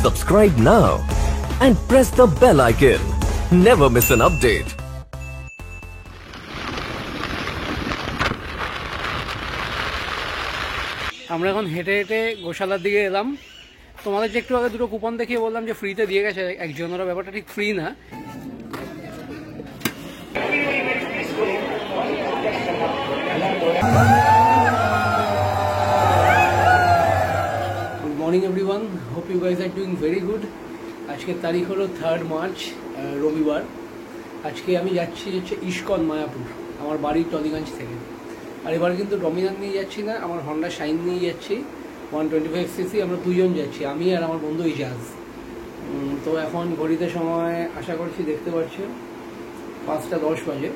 Subscribe now and press the bell icon. Never miss an update. আমরা এখন হেঁটে হেঁটে গোশালার দিকে এলাম। তোমাদের যে একটু আগে দুটো কুপন দেখিয়ে বললাম যে ফ্রিতে দিয়ে গেছে একজনেরও, ব্যাপারটা ঠিক ফ্রি না। Good morning everyone, hope you guys are doing very good. আজকের তারিখ হলো 3 মার্চ, রবিবার। আজকে আমি যাচ্ছি হচ্ছে ইস্কন মায়াপুর, আমার বাড়ি টলিগঞ্জ থেকে। আর এবার কিন্তু ডমিনার নিয়ে যাচ্ছি না, আমার হন্ডা শাইন নিয়ে যাচ্ছি 125cc। আমরা দুজন যাচ্ছি, আমি আর আমার বন্ধু ইজাজ। তো এখন ঘড়িতে সময় আশা করছি দেখতে পাচ্ছি 5টা 10 বাজে।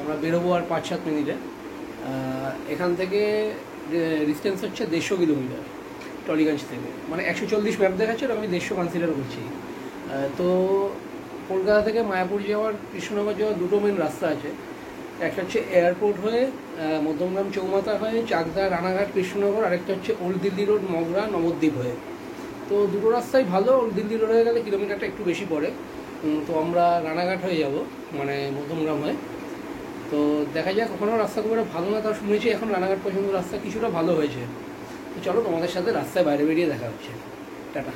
আমরা বেরোবো আর 5-7 মিনিটে। এখান থেকে ডিস্টেন্স হচ্ছে 150 কিলোমিটার টলিগঞ্জ থেকে, মানে 140 ম্যাপ দেখাচ্ছে, আমি 150 কনসিডার করছি। তো কলকাতা থেকে মায়াপুর যাওয়ার, কৃষ্ণনগর যাওয়ার দুটো মেন রাস্তা আছে। একটা হচ্ছে এয়ারপোর্ট হয়ে মধ্যমগ্রাম চৌমাথা হয়ে চাকদা রানাঘাট কৃষ্ণনগর, আরেকটা হচ্ছে ওল্ড দিল্লি রোড মগরা নবদ্বীপ হয়ে। তো দুটো রাস্তাই ভালো। ওল্ড দিল্লি রোড হয়ে গেলে কিলোমিটারটা একটু বেশি পড়ে। তো আমরা রানাঘাট হয়ে যাব, মানে মধ্যমগ্রাম হয়ে। তো দেখা যাক, ওখানেও রাস্তা খুব একটা ভালো না, তাও শুনেছি এখন রানাঘাট পর্যন্ত রাস্তা কিছুটা ভালো হয়েছে। তো চলো তোমাদের সাথে রাস্তায় বাইরে বেরিয়ে দেখা হচ্ছে। টাটা।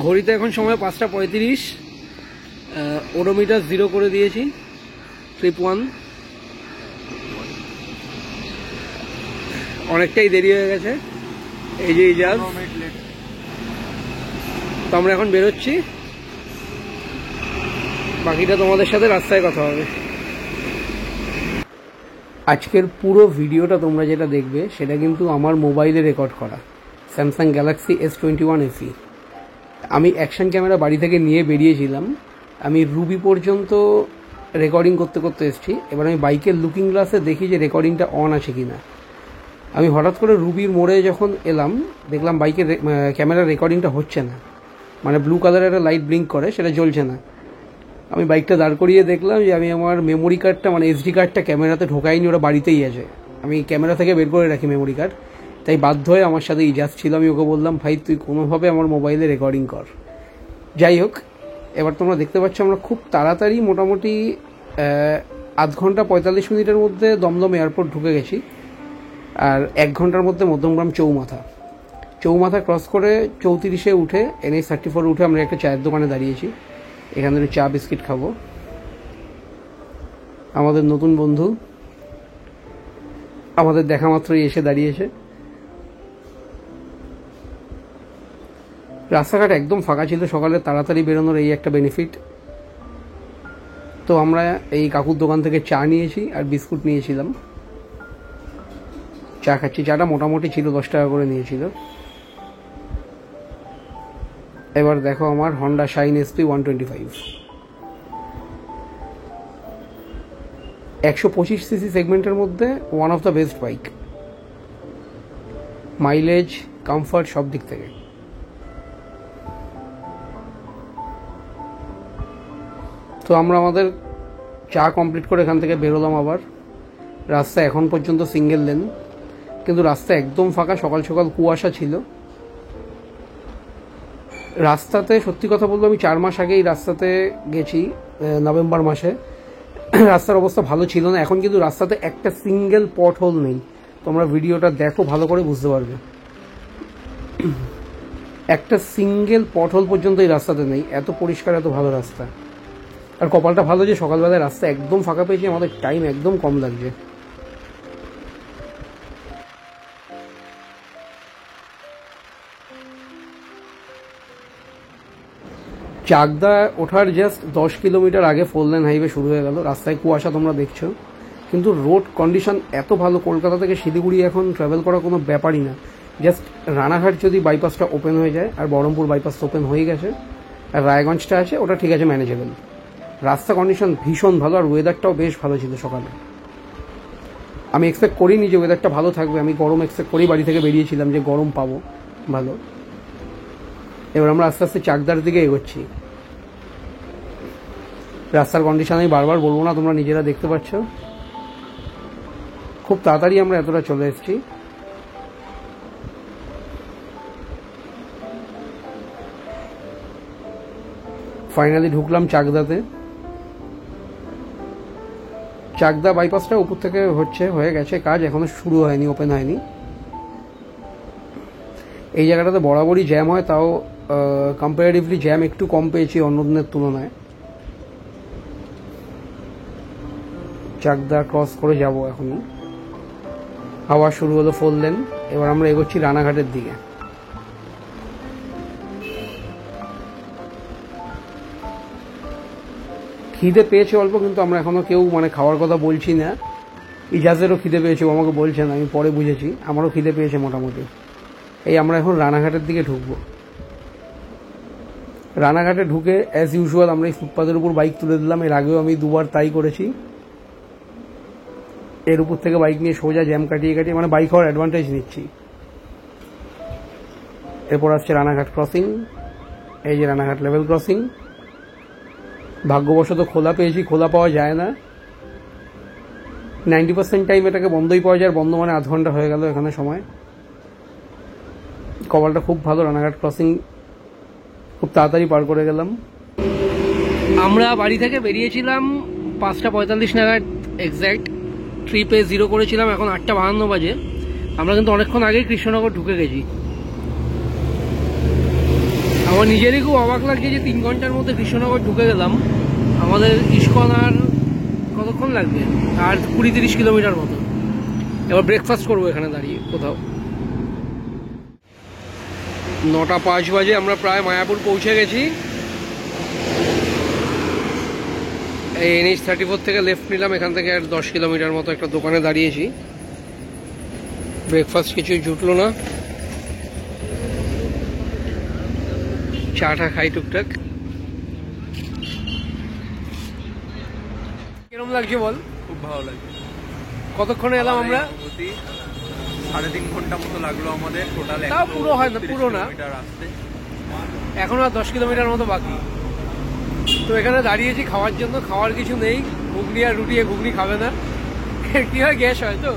ঘড়িতে এখন সময় 5টা 35। ওডোমিটার 0 করে দিয়েছি, ট্রিপ 1। অনেকটাই দেরি হয়ে গেছে। এই যে ইজাজ, তো আমরা এখন বেরোচ্ছি। বাকিটা তোমাদের সাথে রাস্তায় কথা হবে। আজকের পুরো ভিডিওটা তোমরা যেটা দেখবে সেটা কিন্তু আমার মোবাইলে রেকর্ড করা, স্যামসাং গ্যালাক্সি S21 FE। আমি অ্যাকশন ক্যামেরা বাড়ি থেকে নিয়ে বেরিয়েছিলাম। আমি রুবি পর্যন্ত রেকর্ডিং করতে করতে এসেছি। এবার আমি বাইকের লুকিং গ্লাসে দেখি যে রেকর্ডিংটা অন আছে কি না। আমি হঠাৎ করে রুবির মোড়ে যখন এলাম, দেখলাম বাইকের ক্যামেরার রেকর্ডিংটা হচ্ছে না, মানে ব্লু কালারের একটা লাইট ব্লিঙ্ক করে, সেটা জ্বলছে না। আমি বাইকটা দাঁড় করিয়ে দেখলাম যে আমি আমার মেমোরি কার্ডটা, মানে SD কার্ডটা ক্যামেরাতে ঢোকাইনি, ওরা বাড়িতেই আছে। আমি ক্যামেরা থেকে বের করে রাখি মেমোরি কার্ড, তাই বাধ্য হয়ে আমার সাথে ইজাজ ছিল। আমি ওকে বললাম, ভাই তুই কোনোভাবে আমার মোবাইলে রেকর্ডিং কর। যাই হোক, এবার তোমরা দেখতে পাচ্ছ আমরা খুব তাড়াতাড়ি, মোটামুটি আধ ঘন্টা 45 মিনিটের মধ্যে দমদম এয়ারপোর্ট ঢুকে গেছি। আর 1 ঘন্টার মধ্যে মধ্যমগ্রাম চৌমাথা ক্রস করে 34-এ উঠে NH 34 উঠে আমরা একটা চায়ের দোকানে দাঁড়িয়েছি। এখান থেকে চা বিস্কিট খাবো। আমাদের নতুন বন্ধু আমাদের দেখা মাত্রই এসে দাঁড়িয়েছে। রাস্তাঘাট একদম ফাঁকা ছিল, সকালে তাড়াতাড়ি বেরোনোর এই একটা বেনিফিট। তো আমরা এই কাকুর দোকান থেকে চা নিয়েছি আর বিস্কুট নিয়েছিলাম, চা খাচ্ছি। চাটা মোটামুটি ছিল, 10 টাকা করে নিয়েছিল। এবার দেখো আমার হন্ডা শাইন SP 125, 125cc সেগমেন্টের মধ্যে one of the best bike, mileage, comfort সব দিক থেকে। তো আমরা আমাদের চা কমপ্লিট করে এখান থেকে বেরোলাম। আবার রাস্তা এখন পর্যন্ত সিঙ্গেল লেন, কিন্তু রাস্তা একদম ফাঁকা। সকাল সকাল কুয়াশা ছিল রাস্তাতে। সত্যি কথা বলবো, আমি 4 মাস আগে এই রাস্তাতে গেছি, নভেম্বর মাসে। রাস্তার অবস্থা ভালো ছিল না। এখন কিন্তু রাস্তাতে একটা সিঙ্গেল পট হোল নেই। তোমরা ভিডিওটা দেখো, ভালো করে বুঝতে পারবে। একটা সিঙ্গেল পট হোল পর্যন্ত এই রাস্তাতে নেই। এত পরিষ্কার, এত ভালো রাস্তা। আর কপালটা ভালো যে সকালবেলায় রাস্তা একদম ফাঁকা পেয়েছি, আমাদের টাইম একদম কম লাগছে। চাকদা ওঠার জাস্ট 10 কিলোমিটার আগে 4 লেন হাইওয়ে শুরু হয়ে গেল। রাস্তায় কুয়াশা তোমরা দেখছো, কিন্তু রোড কন্ডিশন এত ভালো। কলকাতা থেকে শিলিগুড়ি এখন ট্রাভেল করা কোনো ব্যাপারই না। জাস্ট রানাঘাট যদি বাইপাসটা ওপেন হয়ে যায়, আর বহরমপুর বাইপাস ওপেন হয়ে গেছে, আর রায়গঞ্জটা আছে, ওটা ঠিক আছে, ম্যানেজেবল। রাস্তা কন্ডিশন ভীষণ ভালো, আর ওয়েদারটাও বেশ ভালো ছিল সকালে। আমি এক্সপেক্ট করিনি যে ওয়েদারটা ভালো থাকবে। আমি গরম এক্সপেক্ট করেই বাড়ি থেকে বেরিয়েছিলাম যে গরম পাবো ভালো। এবার আমরা আস্তে আস্তে চাকদার দিকে এগোচ্ছি। রাস্তার কন্ডিশন আমি বারবার বলবো না, তোমরা নিজেরা দেখতে পাচ্ছ। খুব তাড়াতাড়ি আমরা এতটা চলে এসেছি। ফাইনালি ঢুকলাম চাকদাতে। চাকদা বাইপাসটা উপর থেকে হয়ে গেছে কাজ, এখনো শুরু হয়নি, ওপেন হয়নি। এই জায়গাটাতে বরাবরই জ্যাম হয়, তাও কম্পারেটিভলি জ্যাম একটু কম পেয়েছি অন্য দিনের তুলনায়। চাকদা ক্রস করে যাব এখন। হাওয়া শুরু হলো 4 লেন। এবার আমরা এগোচ্ছি রানাঘাটের দিকে। খিদে পেয়েছে অল্প, কিন্তু আমরা এখনো কেউ খাওয়ার কথা বলছি না। ইজাজেরও খিদে পেয়েছে, ও আমাকে বলছেন, আমি পরে বুঝেছি। আমারও খিদে পেয়েছে মোটামুটি। এই আমরা এখন রানাঘাটের দিকে ঢুকবো। রানাঘাটে ঢুকে অ্যাজ ইউজুয়াল আমরা এই ফুটপাথের উপর বাইক তুলে দিলাম। এর আগেও আমি 2 বার তাই করেছি। এর উপর থেকে বাইক নিয়ে সোজা জ্যাম কাটিয়ে বাইক হওয়ার অ্যাডভান্টেজ নিচ্ছি। এরপর আসছে রানাঘাট ক্রসিং। এই যে রানাঘাট লেভেল ক্রসিং। ভাগ্যবশত খোলা পেয়েছি, খোলা পাওয়া যায় না। 90% টাইম এটাকে বন্ধই পাওয়া যায়, বন্ধ আধ ঘন্টা হয়ে গেল এখানে সময়। কপালটা খুব ভালো, রানাঘাট ক্রসিং খুব তাড়াতাড়ি পার করে গেলাম। আমরা বাড়ি থেকে বেরিয়েছিলাম 5:45 নাগাদ এক্স্যাক্ট। ট্রিপে 0 করেছিলাম, এখন 8:52 বাজে। আমরা কিন্তু অনেকক্ষণ আগেই কৃষ্ণনগর ঢুকে গেছি। আমার নিজেরই খুব অবাক লাগছে যে 3 ঘন্টার মধ্যে কৃষ্ণনগর ঢুকে গেলাম। আমাদের ইস্কন আর কতক্ষণ লাগবে? আর 20-30 কিলোমিটার মতো। এবার ব্রেকফাস্ট করবো এখানে দাঁড়িয়ে কোথাও। 9:05 বাজে আমরা প্রায় মায়াপুর পৌঁছে গেছি। এই NH 34 থেকে লেফট নিলাম, এখান থেকে আর 10 কিলোমিটার মতো একটা দোকানে দাঁড়িয়েছি। ব্রেকফাস্ট কিছুই জুটলো না, চাটা খাই টুকটাক। কিরকম লাগছে বল? খুব ভালো লাগছে। কতক্ষণে এলাম আমরা? 3.5 ঘন্টা মতো লাগলো আমাদের টোটাল। তাও পুরো হয় না, পুরো না, এখন আর 10 কিলোমিটার মতো বাকি। তো এখানে দাঁড়িয়েছি খাওয়ার জন্য, খাওয়ার কিছু নেই। ঘুগনি আর রুটি, ঘুগনি খাবে না, কি হয় গ্যাস হয় তো।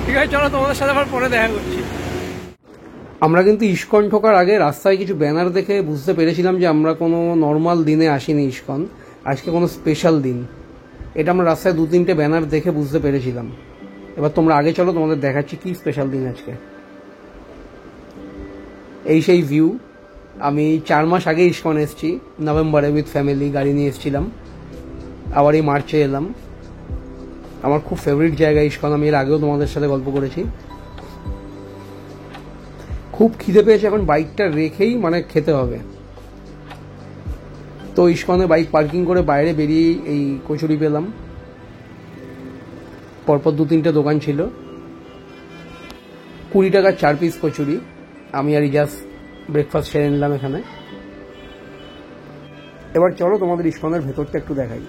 ঠিক আছে, চলো তোমাদের সাথে আবার পরে দেখা করছি। আমরা কিন্তু ইস্কন ঢোকার আগে রাস্তায় কিছু ব্যানার দেখে বুঝতে পেরেছিলাম যে আমরা কোনো নর্মাল দিনে আসিনি ইস্কন, আজকে কোনো স্পেশাল দিন। এটা আমরা রাস্তায় 2-3টে ব্যানার দেখে বুঝতে পেরেছিলাম। এবার তোমরা আগে চলো, তোমাদের দেখাচ্ছি কি স্পেশাল দিন আজকে। এই সেই ভিউ। আমি 4 মাস আগে ইস্কন এসেছি, নভেম্বরে উইথ ফ্যামিলি গাড়ি নিয়ে এসেছিলাম। আবার এই মার্চে এলাম। আমার খুব ফেভারিট জায়গা ইস্কন, আমি এর আগেও তোমাদের সাথে গল্প করেছি। খুব খিদে পেয়েছে, এখন বাইকটা রেখেই খেতে হবে। তো ইস্কনে বাইক পার্কিং করে বাইরে বেরিয়ে এই কচুরি পেলাম। পরপর 2-3টে দোকান ছিল। 20 টাকার 4 পিস কচুরি। আমি আর ইজাজ ব্রেকফাস্ট সেরে নিলাম এখানে। এবার চলো তোমাদের ইস্কনের ভেতরটা একটু দেখাই।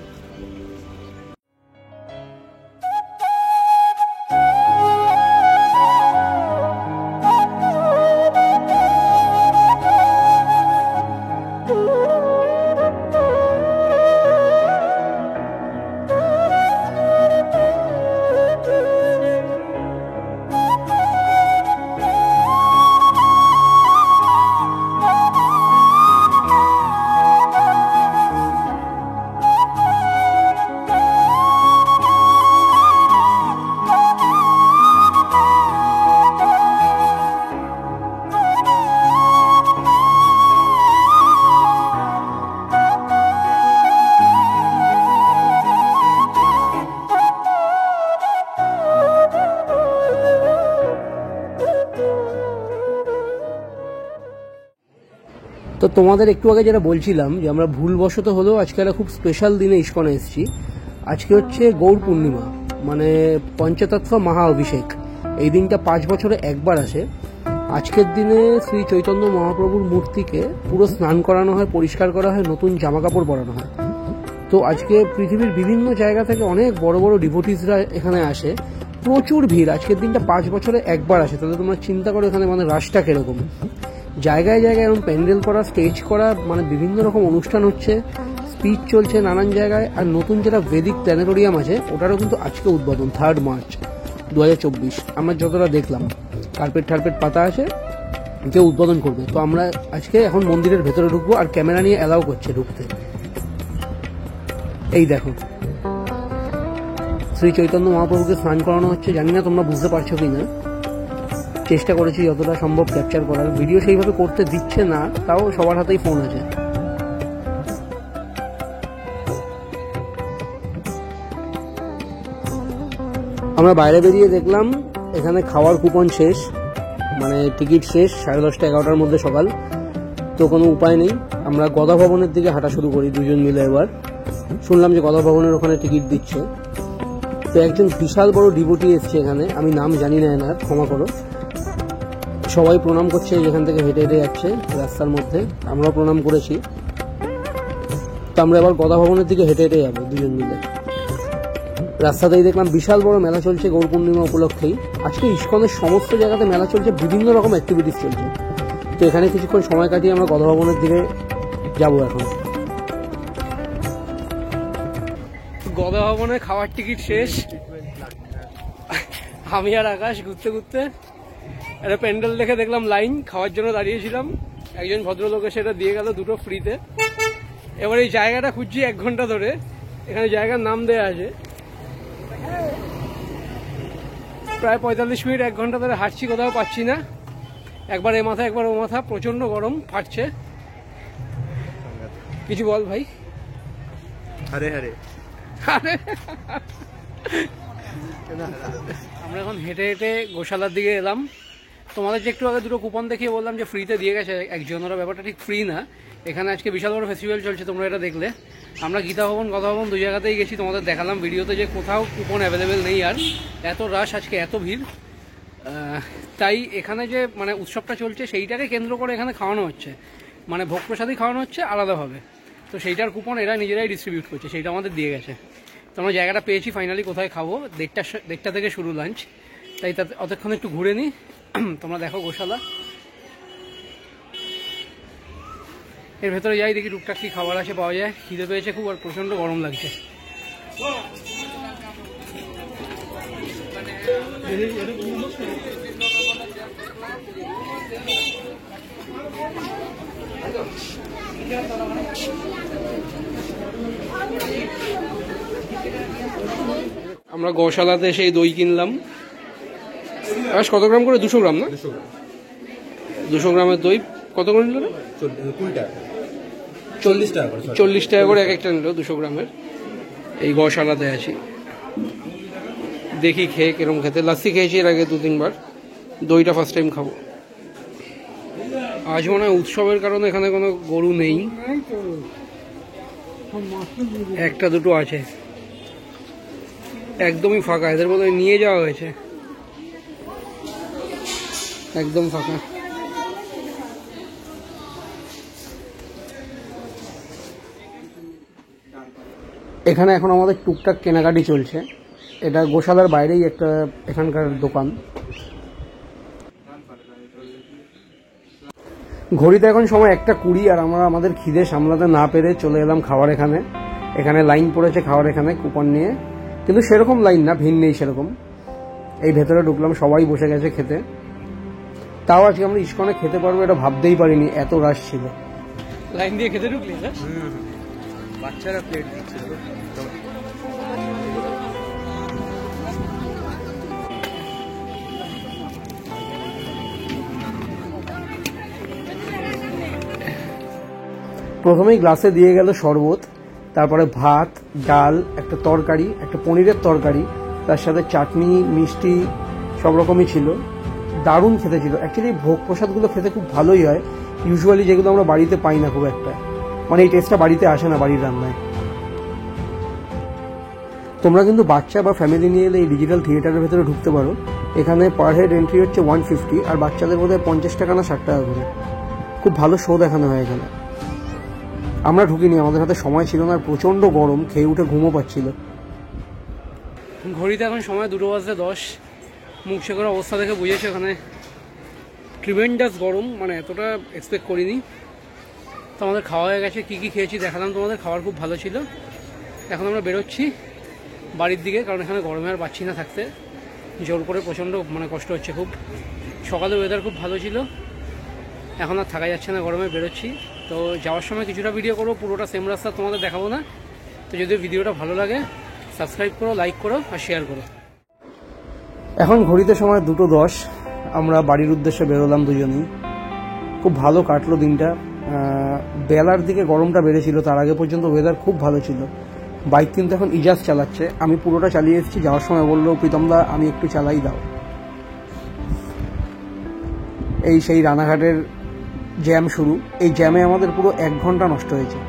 তো তোমাদের একটু আগে যেটা বলছিলাম যে আমরা ভুলবশত হলেও আজকে একটা খুব স্পেশাল দিনে ইস্কনে এসেছি। আজকে হচ্ছে গৌর পূর্ণিমা, পঞ্চতত্ত্ব মহা অভিষেক। এই দিনটা 5 বছরে একবার আসে। আজকের দিনে শ্রী চৈতন্য মহাপ্রভুর মূর্তিকে পুরো স্নান করানো হয়, পরিষ্কার করা হয়, নতুন জামা কাপড় পরানো হয়। তো আজকে পৃথিবীর বিভিন্ন জায়গা থেকে অনেক বড় বড় ডিভোটিসরা এখানে আসে, প্রচুর ভিড়। আজকের দিনটা 5 বছরে একবার আসে। তাহলে তোমরা চিন্তা করো এখানে রাশটা কিরকম। জায়গায় জায়গায় এরকম প্যান্ডেল করা, স্টেজ করা, বিভিন্ন রকম অনুষ্ঠান হচ্ছে, স্পিচ চলছে নানান জায়গায়। আর নতুন যেটা ভেদিক প্ল্যানেটোরিয়াম আছে ওটারও কিন্তু আজকে উদ্বোধন, 3 মার্চ 2024। আমরা যতটা দেখলাম কার্পেট পাতা আছে, কেউ উদ্বোধন করবে। তো আমরা আজকে এখন মন্দিরের ভেতরে ঢুকবো, আর ক্যামেরা নিয়ে অ্যালাউ করছে ঢুকতে। এই দেখো শ্রী চৈতন্য মহাপ্রভুকে স্নান করানো হচ্ছে। জানি না তোমরা বুঝতে পারছো কি না, চেষ্টা করেছি যতটা সম্ভব ক্যাপচার করার। ভিডিও সেইভাবে করতে দিচ্ছে না, তাও সবার হাতেই ফোন আছে। আমরা বাইরে বেরিয়ে দেখলাম এখানে খাওয়ার কুপন শেষ, মানে টিকিট শেষ 10:30 11টার মধ্যে সকাল। তো কোনো উপায় নেই, আমরা গদা ভবনের দিকে হাঁটা শুরু করি দুজন মিলে। এবার শুনলাম যে গদা ভবনের ওখানে টিকিট দিচ্ছে। তো একজন বিশাল বড় ডিভোটি এসছে এখানে, আমি নাম জানি না এনার, ক্ষমা করো। সবাই প্রণাম করছে, যেখান থেকে হেঁটে হেঁটে যাচ্ছে রাস্তার মধ্যে, আমরাও প্রণাম করেছি। তো আমরা এবার গদা ভবনের দিকে হেঁটে হেঁটে যাবো দুজন মিলে। রাস্তাতেই দেখলাম বিশাল বড় মেলা চলছে গৌর পূর্ণিমা উপলক্ষেই। আজকে ইস্কনের সমস্ত জায়গাতে মেলা চলছে, বিভিন্ন রকম অ্যাক্টিভিটিস চলছে। তো এখানে কিছুক্ষণ সময় কাটিয়ে আমরা গদা ভবনের দিকে যাবো এখন। গদা ভবনে খাওয়ার টিকিট শেষ। আমি আর আকাশ ঘুরতে ঘুরতে একটা প্যান্ডেল দেখে দেখলাম লাইন, খাওয়ার জন্য দাঁড়িয়েছিলাম। একজন ভদ্রলোক এসে এটা দিয়ে গেল দুটো ফ্রিতে। এবার এই জায়গাটা খুঁজছি 1 ঘন্টা ধরে, এখানে জায়গার নাম দেয়া আছে। প্রায় 45 মিনিট 1 ঘন্টা ধরে হাঁটছি, কোথাও পাচ্ছি না। একবার এ মাথা একবার ও মাথা, প্রচন্ড গরম, ফাটছে। কিছু বল ভাই। হরে হরে। আমরা এখন হেঁটে হেঁটে গোশালার দিকে এলাম। তোমাদের যে একটু আগে দুটো কুপন দেখিয়ে বললাম যে ফ্রিতে দিয়ে গেছে একজন, ওরা ব্যাপারটা ঠিক ফ্রি না। এখানে আজকে বিশাল বড় ফেস্টিভ্যাল চলছে, তোমরা এটা দেখলে। আমরা গীতা ভবন গদা ভবন 2 জায়গাতেই গেছি, তোমাদের দেখালাম ভিডিওতে যে কোথাও কুপন অ্যাভেলেবেল নেই। আর এত রাশ আজকে, এত ভিড়। তাই এখানে যে মানে উৎসবটা চলছে সেইটাকে কেন্দ্র করে এখানে খাওয়ানো হচ্ছে, মানে ভোগ প্রসাদই খাওয়ানো হচ্ছে আলাদাভাবে। তো সেইটার কুপন এরা নিজেরাই ডিস্ট্রিবিউট করছে, সেইটা আমাদের দিয়ে গেছে। তো আমরা জায়গাটা পেয়েছি ফাইনালি, কোথায় খাবো। 1:30 থেকে শুরু লাঞ্চ, তাই তাতে অতক্ষণ একটু ঘুরে নিই। তোমরা দেখো গোশালা, এর ভেতরে যাই, দেখি টুকটাক কি খাবার আছে পাওয়া যায়। খিদে পেয়েছে খুব, আর প্রচন্ড গরম লাগছে। আমরা গোশালাতে সেই দই কিনলাম। কত গ্রাম করে? 200 গ্রাম না? 200 গ্রামের দই কত করে নিল? 40 টাকা করে এক একটা নিল 200 গ্রামের। এই গোশালাতে আছি, দেখি খেয়ে কিরম খেতে। লাস্সি খেয়েছি এর আগে 2-3 বার, দইটা ফার্স্ট টাইম খাবো। আজ মনে হয় উৎসবের কারণে এখানে কোনো গরু নেই, একটা দুটো আছে, একদমই ফাঁকা। এদের বোধহয় নিয়ে যাওয়া হয়েছে, একদম ফাঁকা। এখানে এখন আমাদের টুকটাক কেনাকাটি চলছে। এটা গোশালার বাইরেই একটা এখানকার দোকান। ঘড়িতে এখন সময় 1:20, আর আমরা আমাদের খিদে সামলাতে না পেরে চলে এলাম খাওয়ার এখানে। এখানে লাইন পড়েছে খাওয়ার এখানে কুপন নিয়ে, কিন্তু সেরকম লাইন না, ভিড় নেই সেরকম। এই ভেতরে ঢুকলাম, সবাই বসে গেছে খেতে। তাও আজকে আমরা ইস্কনে খেতে পারবো এটা ভাবতেই পারিনি, এত রাশ ছিল। লাইন দিয়ে খেতে ঢুকলি না? বাচ্চারা প্লেট দিচ্ছে। প্রথমেই গ্লাসে দিয়ে গেল শরবত, তারপরে ভাত, ডাল, একটা তরকারি, একটা পনিরের তরকারি, তার সাথে চাটনি, মিষ্টি, সব রকমই ছিল। দারুণ খেতে ছিল। অ্যাকচুয়ালি ভোগ প্রসাদগুলো খেতে খুব ভালোই হয়, ইউজুয়ালি যেগুলো আমরা বাড়িতে পাই না খুব একটা, মানে এই টেস্টটা বাড়িতে আসে না বাড়ির রান্নায়। তোমরা কিন্তু বাচ্চা বা ফ্যামিলি নিয়ে এলে এই ডিজিটাল থিয়েটারের ভেতরে ঢুকতে পারো। এখানে পার হেড এন্ট্রি হচ্ছে 150, আর বাচ্চাদের বোধহয় 50 টাকা না 60 টাকা করে। খুব ভালো শো দেখানো হয় এখানে। আমরা ঢুকিনি, আমাদের হাতে সময় ছিল না, আর প্রচণ্ড গরম, খেয়ে উঠে ঘুমও পাচ্ছিল। ঘড়িতে এখন সময় 2:10। মুখ শেখার অবস্থা দেখে বুঝেছে ওখানে ট্রিমেন্ডাস গরম, মানে এতটা এক্সপেক্ট করিনি। তো আমাদের খাওয়া হয়ে গেছে, কী কী খেয়েছি দেখালাম তোমাদের। খাবার খুব ভালো ছিল। এখন আমরা বেরোচ্ছি বাড়ির দিকে, কারণ এখানে গরমে আর পাচ্ছি না থাকতে, জোর করে প্রচণ্ড মানে কষ্ট হচ্ছে খুব। সকালে ওয়েদার খুব ভালো ছিল, এখন আর থাকা যাচ্ছে না, গরমে বেরোচ্ছি। তো যাওয়ার সময় কিছুটা ভিডিও করবো, পুরোটা সেম রাস্তা তোমাদের দেখাবো না। তো যদি ভিডিওটা ভালো লাগে সাবস্ক্রাইব করো, লাইক করো আর শেয়ার করো। এখন ঘড়িতে সময় 2:10, আমরা বাড়ির উদ্দেশ্যে বেরোলাম দুজনেই। খুব ভালো কাটলো দিনটা। বেলার দিকে গরমটা বেড়েছিল, তার আগে পর্যন্ত ওয়েদার খুব ভালো ছিল। বাইক কিন্তু এখন ইজাজ চালাচ্ছে, আমি পুরোটা চালিয়ে এসেছি। যাওয়ার সময় বললো প্রীতমদা আমি একটু চালাই দাও। এই সেই রানাঘাটের জ্যাম শুরু, এই জ্যামে আমাদের পুরো 1 ঘন্টা নষ্ট হয়েছে।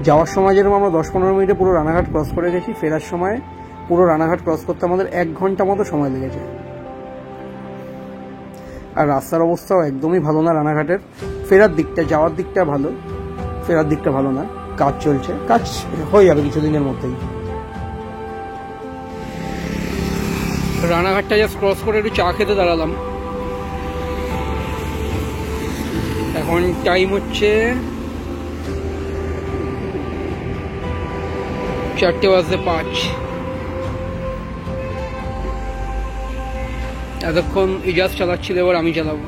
যাওয়ার সময় যেরকম আমরা 10-15 মিনিটে পুরো রানাঘাট ক্রস করে গেছি, ফেরার সময় পুরো রানাঘাট ক্রস করতে আমাদের 1 ঘন্টা মতো সময় লেগেছে। আর রাস্তার অবস্থাও একদমই ভালো না রানাঘাটের। ফেরার দিকটা, যাওয়ার দিকটা ভালো, ফেরার দিকটা ভালো না। কাজ চলছে, কাজ হয়ে যাবে কিছুদিনের মধ্যেই। রানাঘাটটা জাস্ট ক্রস করে একটু চা খেতে দাঁড়ালাম। এখন টাইম হচ্ছে 4:05। এতক্ষণ ইজাজ চালাচ্ছিল, এবার আমি চালাবো।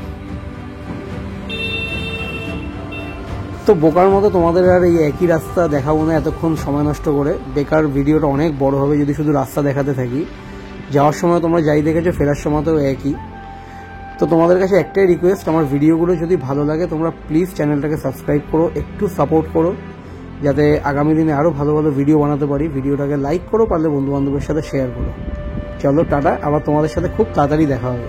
তো বোকার মতো তোমাদের আর এই একই রাস্তা দেখাবো না এতক্ষণ সময় নষ্ট করে, বেকার ভিডিওটা অনেক বড় হবে যদি শুধু রাস্তা দেখাতে থাকি। যাওয়ার সময় তোমরা যাই দেখেছো, ফেরার সময় তো একই। তো তোমাদের কাছে একটাই রিকোয়েস্ট, আমার ভিডিওগুলো যদি ভালো লাগে তোমরা প্লিজ চ্যানেলটাকে সাবস্ক্রাইব করো, একটু সাপোর্ট করো, যাতে আগামী দিনে আরও ভালো ভালো ভিডিও বানাতে পারি। ভিডিওটাকে লাইক করো, পারলে বন্ধুবান্ধবের সাথে শেয়ার করো। চলো টাটা, আবার তোমাদের সাথে খুব তাড়াতাড়ি দেখা হবে।